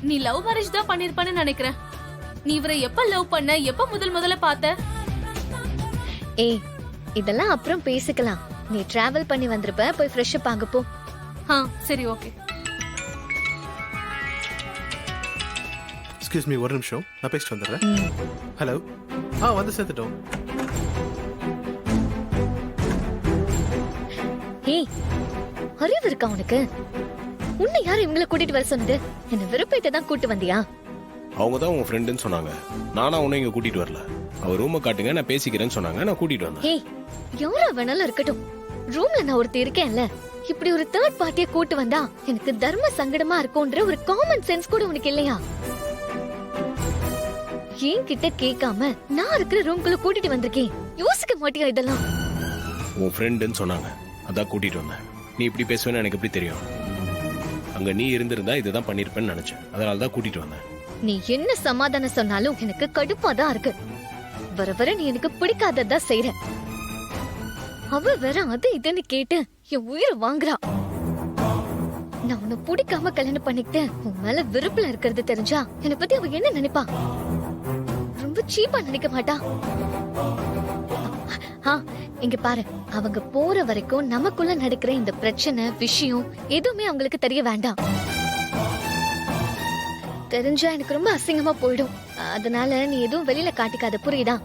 நீ love marriage தான் பண்ணிருப்பான்னு நினைக்கிறேன். நீ இவரை எப்ப லவ் பண்ண, எப்ப முதல்ல பார்த்த? ஏய், இதெல்லாம் அப்புறம் பேசிக்கலாம். நீ டிராவல் பண்ணி வந்திருப்ப, போய் ஃப்ரெஷ் அப் ஆக போ. சரி ஓகே. எக்ஸ்கியூஸ் மீ, ஒரு நிமிஷம், நான் பேசிட்டு வந்துடுறேன். ஹலோ. வந்து சேர்த்துட்டோம். ஏய், அறிவு இருக்கா உனக்கு? உன்னை யார் இவங்களை கூட்டிட்டு வர சொன்னது? என்ன விருப்பத்தை தான் கூட்டு வந்தியா? அவங்க தான் உங்க ஃப்ரெண்டுன்னு சொன்னாங்க. நானா உன்னை இங்க கூட்டிட்டு வரல. அவர் ரூமை காட்டுங்க, நான் பேசிக்கிறேன்னு சொன்னாங்க, நான் கூட்டிட்டு வந்தேன். ஏய், யாரா வேணாலும் இருக்கட்டும், ரூம்ல நான் ஒருத்தி இருக்கேன்ல. இப்படி ஒரு தேர்ட் பார்ட்டியை கூட்டு வந்தா எனக்கு தர்ம சங்கடமா இருக்கும்ன்ற ஒரு காமன் சென்ஸ் கூட உனக்கு இல்லையா? என்கிட்ட கேட்காம நான் இருக்கிற ரூம்குள்ள கூட்டிட்டு வந்திருக்கேன். யோசிக்க மாட்டியா இதெல்லாம்? உன் ஃப்ரெண்டுன்னு சொன்னாங்க, அதான் கூட்டிட்டு வந்தேன். நீ இப்படி பேசுவேன்னு எனக்கு எப்படி தெரியும்? அங்க நீ இருந்திருந்தா இதுதான் பண்ணிருப்பேன்னு நினைச்சேன், அதனால தான் கூட்டிட்டு வந்தேன். நீ என்ன சமாதானம் சொன்னாலும் எனக்கு கடுப்பாதான் இருக்கு. வர வர நீ எனக்கு பிடிக்காததா செய்யற. அவ வேற அது இதுன்னு கேட்டு என் உயிரை வாங்குறா. நான் உன்னை பிடிக்காம கல்யாணம் பண்ணிக்கிட்டு உன் மேல விருப்பல இருக்கிறது தெரிஞ்சா என்னை பத்தி அவ என்ன நினைப்பா? ரொம்ப சீப்பா நினைக்க மாட்டா? இங்க பாரு, அவங்க போற வரைக்கும் நமக்குள்ள நடக்கிற இந்த பிரச்சனை விஷயம் எதுவுமே அவங்களுக்கு தெரிய வேண்டாம். தெரிஞ்சா எனக்கு ரொம்ப அசிங்கமா போயிடும். அதனால நீ எதுவும் வெளியில காட்டிக்காத, புரியுதா?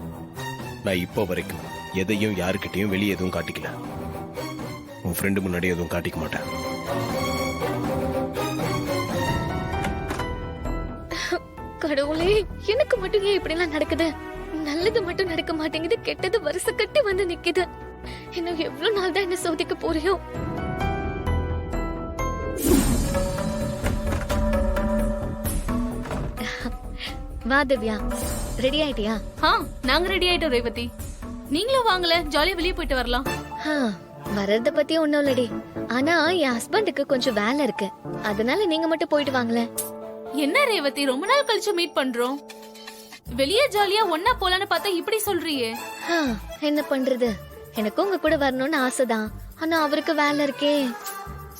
நான் இப்போ வரைக்கும் எதையும் யாருக்கிட்டையும் வெளியே எதுவும் காட்டிக்கல. உன் ஃப்ரெண்டு முன்னாடி எதுவும் காட்டிக்க மாட்டேன். கடவுளே, எனக்கு மட்டும் ஏன் இப்படி எல்லாம் நடக்குது? நல்லது மட்டும் நடக்க மாட்டேங்குது, கெட்டது வருஷ கட்டி வந்து நிக்குது. இன்னும் எவ்வளவு நாள் தான் என்ன சோதிக்க போறியோ? வா திவ்யா, ரெடி ஆயிட்டியா? நாங்க ரெடி ஆயிட்டோம் ரேவதி. நீங்களும் வாங்கல, ஜாலியா வெளியே போயிட்டு வரலாம். வர்றத பத்தி ஒண்ணும் இல்லடி. ஆனா என் ஹஸ்பண்டுக்கு கொஞ்சம் வேலை இருக்கு, அதனால நீங்க மட்டும் போயிட்டு வாங்கல. என்ன ரேவதி, ரொம்ப நாள் கழிச்சு மீட் பண்றோம். வெளியே ஜாலியா ஒன்னா போலான்னு பார்த்தா இப்படி சொல்றியே. என்ன பண்றது, எனக்கும் உங்க கூட வரணும்னு ஆசைதான். ஆனா அவருக்கு வேலை இருக்கே.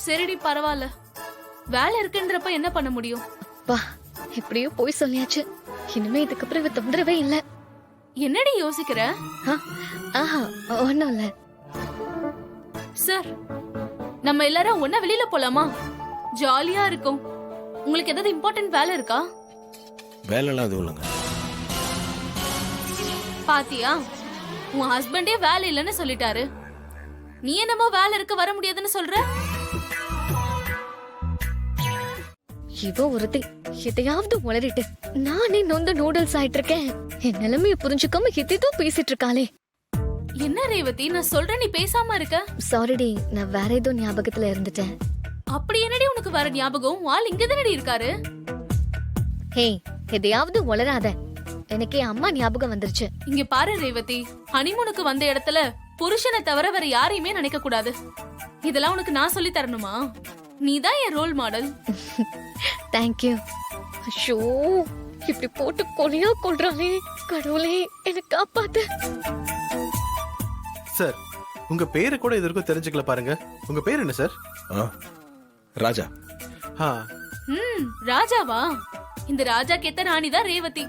சரிடி, பரவாயில்ல. வேலை இருக்குன்றப்ப என்ன பண்ண முடியும்? அப்பா, எப்படியோ போய் சொல்லியாச்சு. இனிமே இதுக்கப்புறம் இவ தொந்தரவே இல்ல. என்னடி யோசிக்கிற? ஒண்ணும் இல்ல சார். நம்ம எல்லாரும் ஒன்னா வெளியில போலாமா? ஜாலியா இருக்கும். உங்களுக்கு ஏதாவது இம்பார்ட்டன்ட் வேலை இருக்கா? வேலைலாம் எதுவும் இல்லைங்க. பாத்தியா, உன் ஹஸ்பண்டே வேலை இல்லைன்னு சொல்லிட்டாரு. நீ என்னமோ வேலை இருக்கு வர முடியாதுன்னு சொல்ற. இவ ஒருத்தி எதையாவது உளறிட்டு நானே நொந்து நூடுல்ஸ் ஆயிட்டு இருக்கேன். என் நிலைமைய புரிஞ்சுக்காம எதோ பேசிட்டு இருக்காளே. என்ன ரேவதி, நான் சொல்றேன், நீ பேசாம இருக்க. சாரிடி, நான் வேற ஏதோ ஞாபகத்துல இருந்துட்டேன். அப்படி என்னடி உனக்கு வர ஞாபகம்? வால் இங்க தானடி இருக்காரு. ஹே, எதையாவது உளராத. எனக்கு என் அம்மா ஞாபகம் வந்துருச்சு. இங்க பாரு ரேவதி, ஹனிமூனுக்கு வந்த இடத்துல புருஷனை தவிர வேற யாரையுமே நினைக்க கூடாது. இதெல்லாம் உனக்கு நான் சொல்லி தரணுமா? நீதான் என் ரோல் மாடல். தேங்க்யூ. ஐயோ, இப்படி போட்டு கொலையா கொள்றாளே. கடவுளே, என்ன காப்பாத்து. சார், உங்க பேரை கூட இது வரைக்கும் தெரிஞ்சுக்கல பாருங்க. உங்க பேர் என்ன சார்? ராஜா. ராஜாவா? இந்த ராஜா கேத்த ராணிதான் ரேவதி.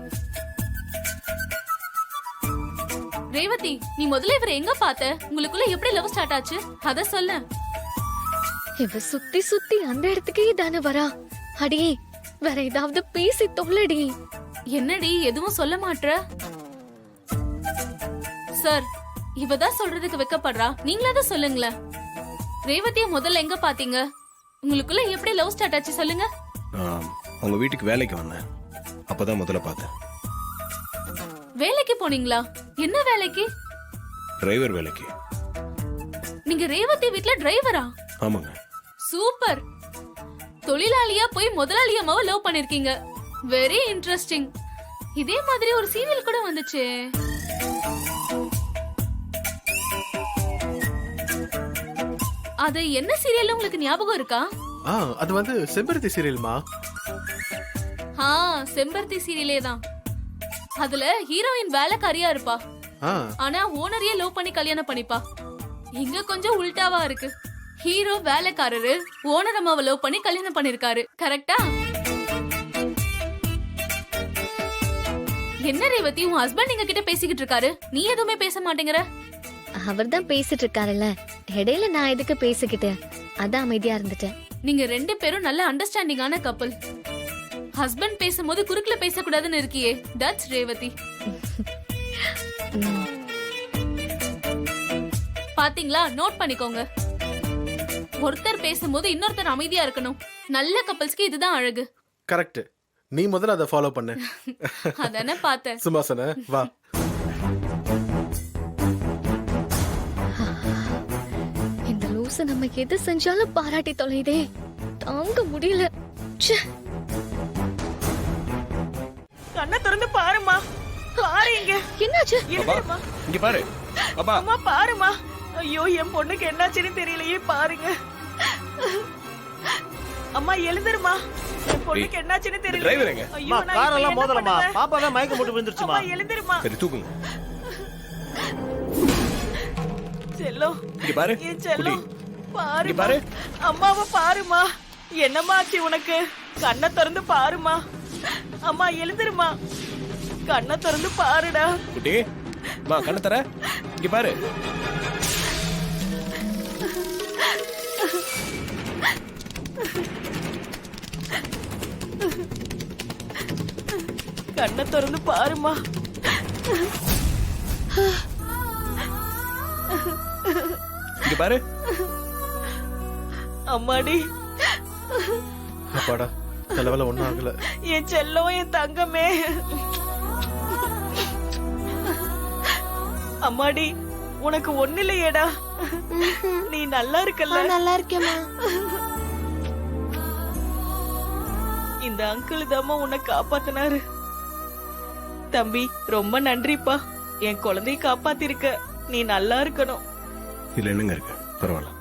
ரேவதி, நீ முதல்ல இவரை எங்க பாத்த? உங்களுக்குள்ள எப்படி லவ் ஸ்டார்ட் ஆச்சு அத சொல்ல. இவ சுத்தி சுத்தி அந்த இடத்துக்கே தானே வரா. அடியே, வேற ஏதாவது பேசி தொல்லடி. என்னடி எதுவும் சொல்ல மாட்ற? சார், இவதான் சொல்றதுக்கு வெக்கப்படுறா. நீங்களாதான் சொல்லுங்களேன். ரேவதிய முதல்ல எங்க பாத்தீங்க? உங்களுக்குள்ள எப்படி லவ் ஸ்டார்ட் ஆச்சு சொல்லுங்க. உங்க வீட்டுக்கு வேலைக்கு வந்தேன், அப்பதான் முதல்ல பார்த்தேன். வேலைக்கு போனீங்களா? என்ன வேலைக்கு? டிரைவர் வேலைக்கு. நீங்க ரேவதி வீட்ல டிரைவரா? ஆமாங்க. சூப்பர். தொழிலாளியா போய் முதலாளியம்மாவை லவ் பண்ணிருக்கீங்க. Very interesting. இதே மாதிரி ஒரு சீரியல் கூட வந்துச்சு. அது என்ன சீரியல் உங்களுக்கு ஞாபகம் இருக்கா? அது வந்து செம்பருத்தி சீரியல்மா. செம்பருத்தி சீரியலே தான். அதுல ஹீரோயின் வேலைக்காரியா இருப்பா. ஆனா ஓனரையே லவ் பண்ணி கல்யாணம் பண்ணிப்பா. இங்க கொஞ்சம் உல்டாவா இருக்கு. ஹீரோ வேலைக்காரரு, ஓனர் அம்மாவை லவ் பண்ணி கல்யாணம் பண்ணிருக்காரு. கரெக்டா? என்ன ரேவதி, உன் ஹஸ்பண்ட் எங்க கிட்ட பேசிக்கிட்டு இருக்காரு, நீ எதுவுமே பேச மாட்டேங்கிற? அவர்தான் பேசிட்டு இருக்காருல்ல, இடையில நான் எதுக்கு பேசிக்கிட்டேன், அதான் அமைதியா இருந்துட்டேன். நீங்க ரெண்டு பேரும் நல்ல அண்டர்ஸ்டாண்டிங்கான கப்பல். ஹஸ்பண்ட் பேசும்போது குறுக்குல பேசக்கூடாதுன்னு இருக்கியே, தட்ஸ் ரேவதி. ம், பாத்தீங்களா, நோட் பண்ணிக்கோங்க. ஒருத்தர் பேசும்போது இன்னொருத்தர் அமைதியா இருக்கணும். நல்ல கப்பல்ஸ்க்கு இதுதான் அழகு. கரெக்ட். நீ முதல்ல அதை ஃபாலோ பண்ணு. அதானே பார்த்தேன். சும்மாசன வா. இந்த லூசு நம்ம எது செஞ்சாலும் பாராட்டி தொலைதே, தாங்க முடியல. ச்சே. கண்ணை திறந்து பாருமா, பாரு இங்க. என்னாச்சு? எழுந்திருமா. இங்க பாரு பாப்பா. அம்மா பாருமா. ஐயோ என் பொண்ணுக்கு என்னாச்சுன்னு தெரியலையே, பாருங்க. அம்மா எழுந்திருமா, என் பொண்ணுக்கு என்னாச்சுன்னு தெரியல. டிரைவர் எங்க? ஐயோ அம்மா, நான் காரெல்லாம் இப்ப என்ன மோதலமா, பண்ணுவேன்? பாப்பா தான் மயக்கம் போட்டு விழுந்துருச்சுமா. அம்மா எழுந்திருமா. சரி தூக்குங்க. செல்லம், இங்க பாரு என் குட்டி. செல்லம் பாரு இங்க பாரு. அம்மாவை பாருமா. என்னம்மா ஆச்சு உனக்கு? கண்ணை திறந்து பாருமா. அம்மா எழுந்திருமா, கண்ணை திறந்து பாருடா. குட்டி மா, கண்ணை தர. இங்க பாரு. கண்ணை திறந்து பாருமா. இங்க பாரு. அம்மாடி, அப்பாடா, தலைவல ஒண்ணும் ஆகல. என் செல்லம், என் தங்கமே. அம்மாடி, உனக்கு ஒண்ணு இல்லையேடா, நீ நல்லா இருக்கல்ல? நல்லா இருக்கேம்மா. இந்த அங்கிள் தாம்மா உன்னை காப்பாத்தினாரு. தம்பி ரொம்ப நன்றிப்பா, என் குழந்தைய காப்பாத்திருக்க. நீ நல்லா இருக்கணும். இதுல என்னங்க இருக்கு, பரவாயில்ல.